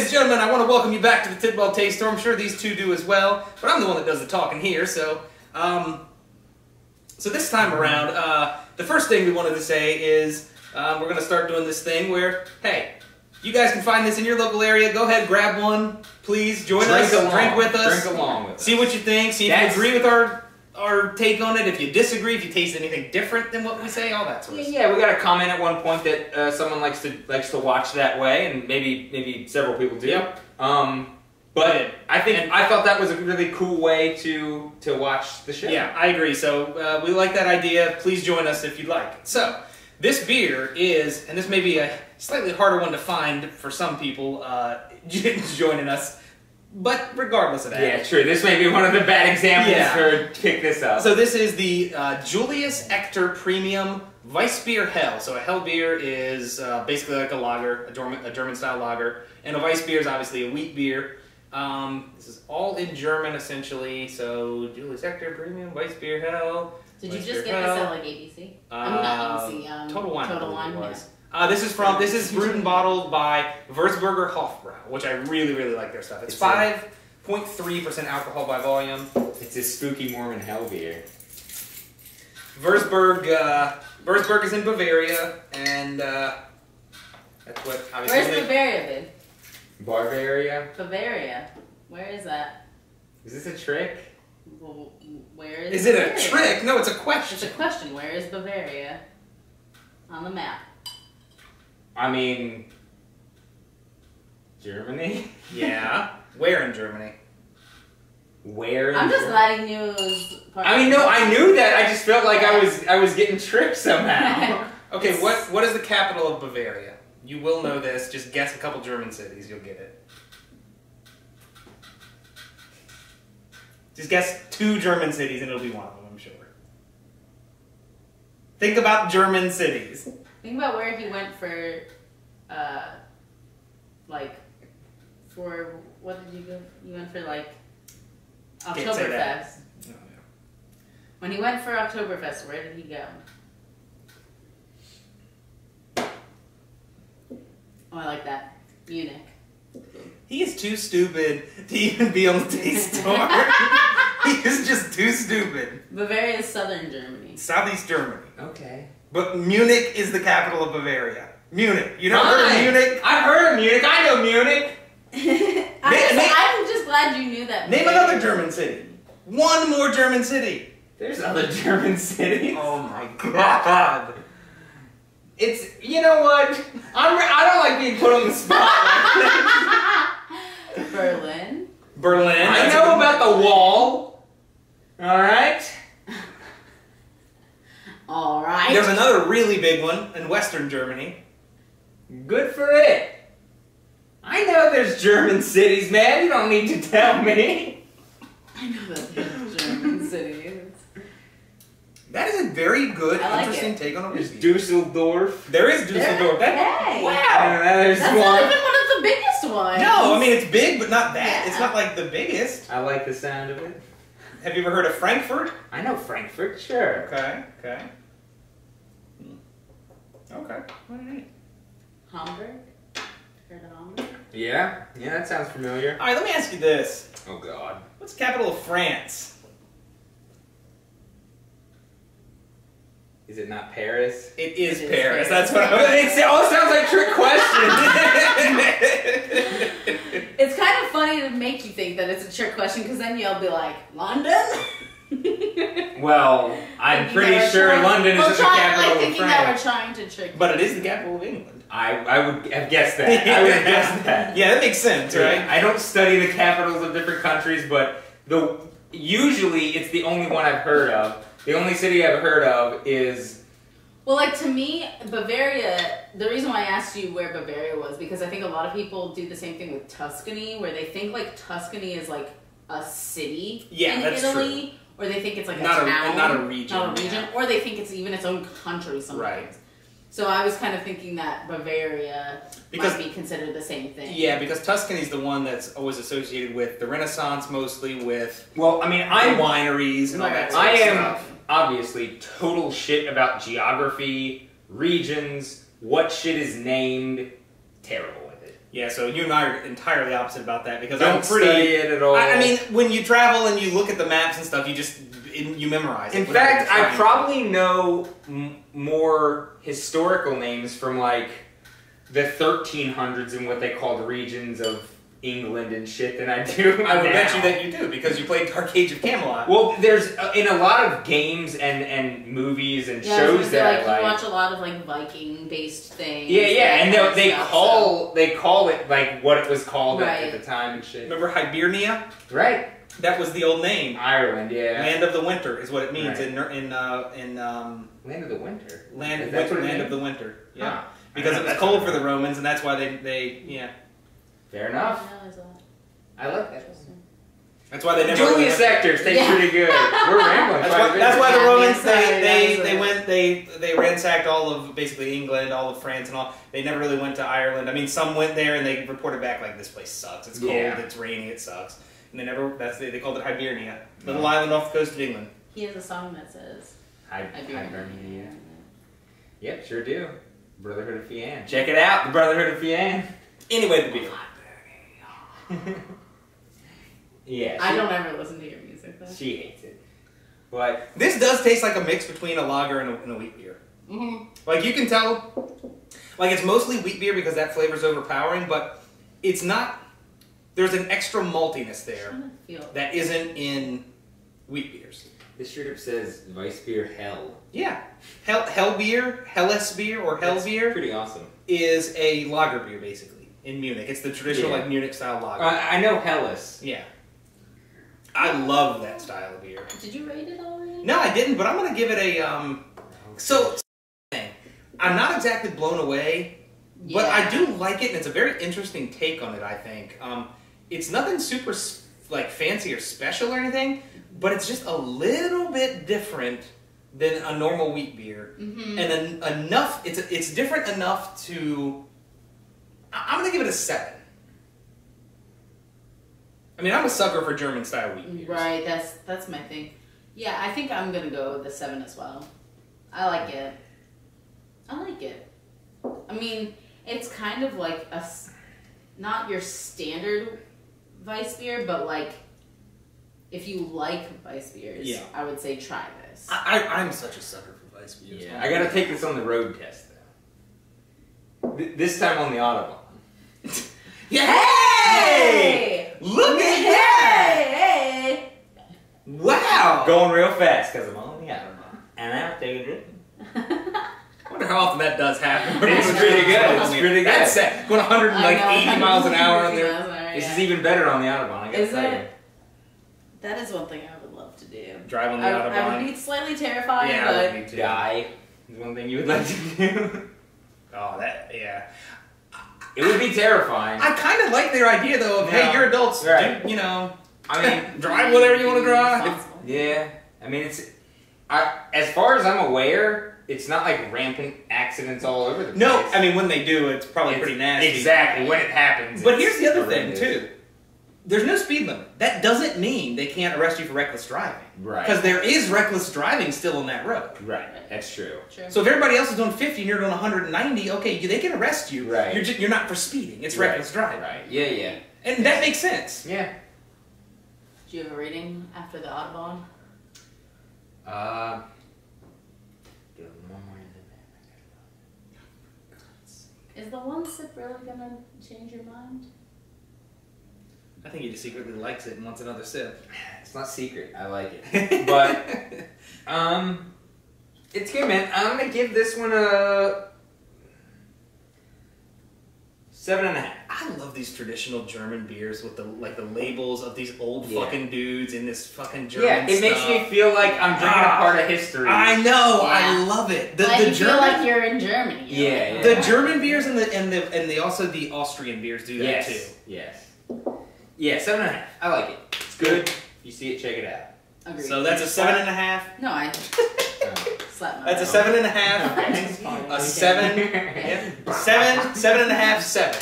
and gentlemen, I want to welcome you back to the Tidwell Taste Store. I'm sure these two do as well, but I'm the one that does the talking here, so this time around, the first thing we wanted to say is we're going to start doing this thing where, hey, you guys can find this in your local area. Go ahead, grab one, please. Join us, drink with us. Drink along with us. See what you think, see if you agree with our take on it, if you disagree, if you taste anything different than what we say, all that sort of stuff. Yeah, we got a comment at one point that someone likes to watch that way, and maybe several people do. Yep. But I thought that was a really cool way to watch the show. Yeah, I agree. So we like that idea. Please join us if you'd like. So this beer is, and this may be a slightly harder one to find for some people joining us. But regardless of that. Yeah, true. This may be one of the bad examples for pick this up. So this is the Julius Echter Premium Weissbier Hell. So a Hell beer is basically like a lager, a German-style lager. And a Weissbier is obviously a wheat beer. This is all in German, essentially. So Julius Echter Premium Weissbier Hell. Did you just get this at like ABC? Not ABC. Total Wine. Total Wine, yeah. This is brewed and bottled by Würzburger Hofbräu, which I really like their stuff. It's 5.3% alcohol by volume. It's a spooky Mormon hell beer. Würzburg is in Bavaria, and that's what obviously. Where's Bavaria, babe? Bavaria? Bavaria. Where is that? Is this a trick? Well, where is it Bavaria? a trick? No, it's a question. It's a question. Where is Bavaria on the map? I mean, Germany? Yeah. Where in Germany? Where in I'm just Germany? letting you as part I mean, no, I knew that. I just felt like I was getting tricked somehow. Okay, what is the capital of Bavaria? You will know this. Just guess a couple German cities. You'll get it. Just guess 2 German cities and it'll be one of them, I'm sure. Think about German cities. Think about where he went for, what did you go? You went for, Oktoberfest. No. When he went for Oktoberfest, where did he go? Oh, I like that. Munich. He is too stupid to even be on the taste store. He is just too stupid. Bavaria is southern Germany. Southeast Germany. Okay. But Munich is the capital of Bavaria. Munich. You never heard of Munich? I've heard of Munich. I know Munich. I'm just glad you knew that. Name another German city. One more German city. There's other German cities. Oh my god. It's, you know what? I don't like being put on the spot like this. Berlin. Berlin. I know about the wall. Alright? Alright. There's another really big one in Western Germany. Good for it. I know there's German cities, man. You don't need to tell me. I know that there's German cities. That is a very good, interesting it. take on a There's whiskey. Dusseldorf. There is Dusseldorf. Hey. Wow. There's That's one. not even one of the biggest ones. No, I mean it's big, but not that. Yeah. It's not like the biggest. I like the sound of it. Have you ever heard of Frankfurt? I know Frankfurt, sure. Okay. Okay. All right. Hamburg. Heard of Hamburg? Yeah, that sounds familiar. All right. Let me ask you this: Oh God. what's the capital of France? Is it not Paris? It is It is Paris. Paris. That's what But it all sounds like trick questions. It's kind of funny to make you think that it's a trick question because then you'll be like, London? Well, I'm pretty sure London is the capital of thinking that we're France. trying to trick you. But it is the capital of England. I would have guessed that. I would have guessed that. Yeah, that makes sense, right? I don't study the capitals of different countries, but usually it's the only one I've heard of. The only city I've heard of is... Well, like, to me, Bavaria, the reason why I asked you where Bavaria was, because I think a lot of people do the same thing with Tuscany, where they think, like, Tuscany is, like, a city in Italy, or they think it's, like, a town. Not a region. Not a region, or they think it's even its own country sometimes. Right. So I was kind of thinking that Bavaria might be considered the same thing. Yeah, because Tuscany's the one that's always associated with the Renaissance, mostly with Well, I mean, I'm wineries and all that sort I of am stuff. obviously total shit about geography, regions, what shit is named. Terrible with it. Yeah, so you and I are entirely opposite about that because Don't I'm pretty. study it at all. I mean, when you travel and you look at the maps and stuff, you memorize it. In fact, I probably know more historical names from like the 1300s and what they called regions of England and shit than I do. I would bet you that you do because you played Dark Age of Camelot. Well, there's in a lot of games and movies and shows that you watch a lot of like Viking-based things. Yeah, and they call it like what it was called at the time and shit. Remember Hibernia? Right. That was the old name. Ireland, yeah. Land of the Winter is what it means in Land of the Winter. Land of the Winter. Yeah. Huh. Because it was cold for the Romans, and that's why they Fair enough. I like that. That's why they never. Julius Echter stays pretty good. We're rambling. That's why the Romans they ransacked all of basically England, all of France, and all. They never really went to Ireland. I mean, some went there and they reported back like this place sucks. It's cold. It's rainy. It sucks. And they never. They called it Hibernia, little island off the coast of England. He has a song that says Hibernia. Yep, sure do. Brotherhood of Fian. Check it out, the Brotherhood of Fian. Anyway, the beer. Yeah. I don't ever listen to your music though. She hates it. But this does taste like a mix between a lager and a wheat beer. Like you can tell, like it's mostly wheat beer because that flavor's overpowering, but it's not. There's an extra maltiness there that isn't in wheat beers. This shirt up says Weissbier Hell. Yeah, Hell beer, Helles beer, or Hell beer. Pretty awesome. Is a lager beer basically in Munich. It's the traditional like Munich style lager. I know Helles. Yeah. I love that style of beer. Did you rate it already? No, I didn't, but I'm gonna give it a So I'm not exactly blown away, but I do like it, and it's a very interesting take on it. I think it's nothing super like fancy or special or anything, but it's just a little bit different than a normal wheat beer, and then enough. It's different enough to. I'm gonna give it a 7. I mean, I'm a sucker for German style wheat beers. Right, that's my thing. Yeah, I think I'm gonna go with the 7 as well. I like it. I mean, it's kind of like not your standard Weiss beer, but like if you like Weiss beers, I would say try this. I'm such a sucker for Weiss beers. Yeah, I gotta take this on the road test though. This time on the Autobahn. Hey! Look at that! Hey! Wow! Going real fast because I'm on the Autobahn. And I'm taking it. I wonder how often that does happen. It's pretty good. It's pretty good. That's set. Going 180 miles an hour on there. This is even better on the Autobahn, I gotta say. That is one thing I would love to do. Drive on the Autobahn. I would be slightly terrified, but... I would be too. Die is one thing you would like to do. Oh, yeah. It would be terrifying. I kind of like their idea, though, of, hey, you're adults, right. do, I mean... drive whatever you want to drive. Yeah. I mean, as far as I'm aware, it's not like rampant accidents all over the place. No, I mean, when they do, it's probably pretty nasty. Exactly, when it happens. But here's the other thing, too. There's no speed limit. That doesn't mean they can't arrest you for reckless driving. Right. Because there is reckless driving still on that road. Right. That's true. So if everybody else is doing 50 and you're doing 190, okay, they can arrest you. Right. You're not for speeding. It's reckless driving. Right. Yeah. And that makes sense. Yeah. Do you have a rating after the Autobahn? Is the one sip really gonna change your mind? I think he just secretly likes it and wants another sip. It's not secret. I like it. But, it's good, man. I'm going to give this one a 7.5. I love these traditional German beers with the labels of these old fucking dudes in this fucking German it makes me feel like I'm drinking a part of history. I know. Yeah. I love it. You feel like you're in Germany. Yeah. The German beers and also the Austrian beers do that too. Yes. Yeah, 7.5. I like it. It's good. If you see it, check it out. Agreed. So that's a 7.5. No, I slapped my That's a 7.5. A 7. Yep. 7.5. 7.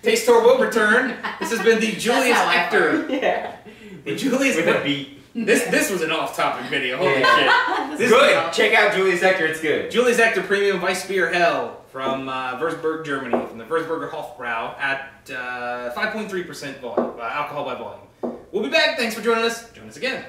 Taste Tour will return. This has been the Julius Echter. Yeah. The Julius with a beat. This was an off-topic video. Holy shit. Good. Check out Julius Echter. It's good. Julius Echter Premium Weissbier Hell. from Würzburg, Germany, from the Würzburger Hofbräu at 5.3% volume, alcohol by volume. We'll be back. Thanks for joining us. Join us again.